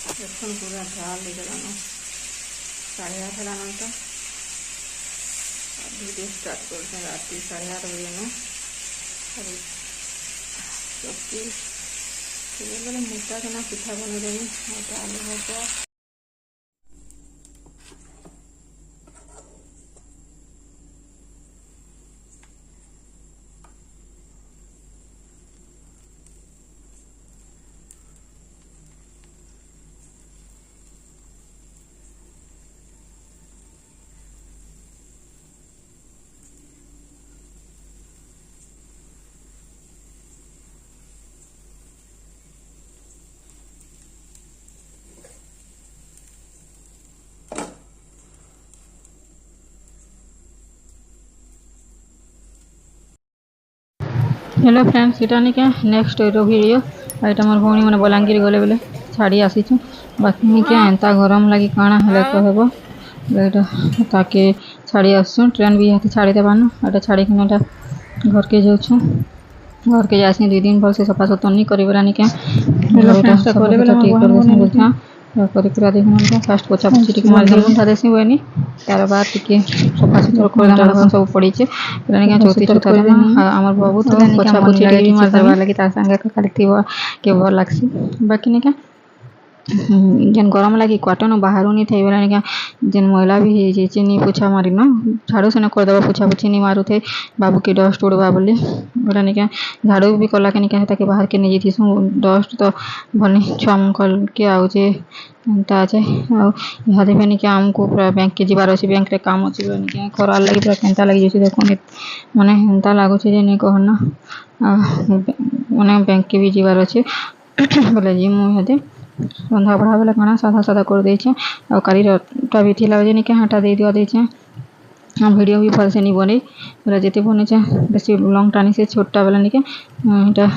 দেখুন পুরা ঝাল ହେଇଗଲାନ 8:30 ହେଲାନ ତ ଭିଡ଼ିଓ ଷ୍ଟାର୍ଟ କରୁଛେ ରାତି 8:30 ବଜେନ ଚକି ବେଲେ ମୋଟା କେନା ପିଠା ବନେଇଦେବି ମୋଟା ଆଲୁ ଭଜା हेलो फ्रेंड्स इटा नहीं क्या नेक्स्ट वीडियो यहाँ मोर भौणी मैंने बलांगीर गले बेले छाड़ी आसीचु बाकी नहीं क्या एंता गरम लगी काଣା हेले कहब ताके छाड़ी आसु ट्रेन भी यहाँ छाड़ी देवान एटा छाड़ी कि घर के जाऊँ घर के जासी 2 दिन भल से सफा सुतुर नहीं करा नहीं क्या कर देखना फास्ट पोछा पोछी टिके मार मुठा देसी बनी तार बाद टिके सफा सुतुर कर सब पड़ी क्या चौथी चौथा आमर बाबू तो पोछा पोछी टिके मार देवा लगी तार संगे खाली थी के भल लागसी बाकी नहीं क्या जेन गरम लगी कटन बाहर नहीं थे बोला क्या जेन मैला भी है चीनी पोछा मारी न झाड़ू से करदेव पोछा पोछी नहीं मारू थे बाबू के डस्ट उड़वा बोली बोला नहीं क्या झाड़ू भी कला के नहीं क्या ताकि बाहर के नहीं जाती डस्ट तो भल छुआ के आउे एंता अच्छे आदि पे नहीं क्या आमको पूरा बैंक के जीवार अच्छे बैंक रे काम अच्छे बोला नहीं क्या खरार लगी पूरा केंता लगी जाए देखो माने हेंता लगुचे जे नहीं कहना मैंने बैंक के भी जीवार अच्छे बोले जी मुझे रंधा बढ़ा बेले खाना सादा सादा कर देछे और कालीटा भी थी लगे नहीं क्या हटा दे दिया देछे वीडियो भी भल से नहीं बने बोला जिते बने बेसी लंग टानी से छोटा बेला नहीं क्या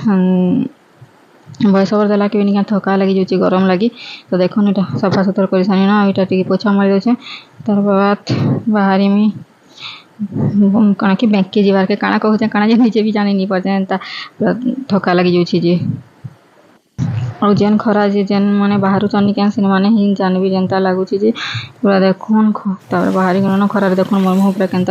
बयस ओवर देला के भी नहीं थका लगी जाऊँगी गरम लगी तो देखो ये सफा सुतर कर सारी ना यहाँ टे पोछा मारी दे तार बाद बाहरी में कण कि बैंक के जीवार के काଣା कहते काଣା जे नीचे भी जानी नहीं पाते एंता थका लगी जाऊँगी जे और जेन खरा जे जेन माने बाहर चनी क्या से माने ही जानबी जनता लगुच जे पूरा देखुन बाहरी गलन खरार देखुन मोर मुह पूरा केंता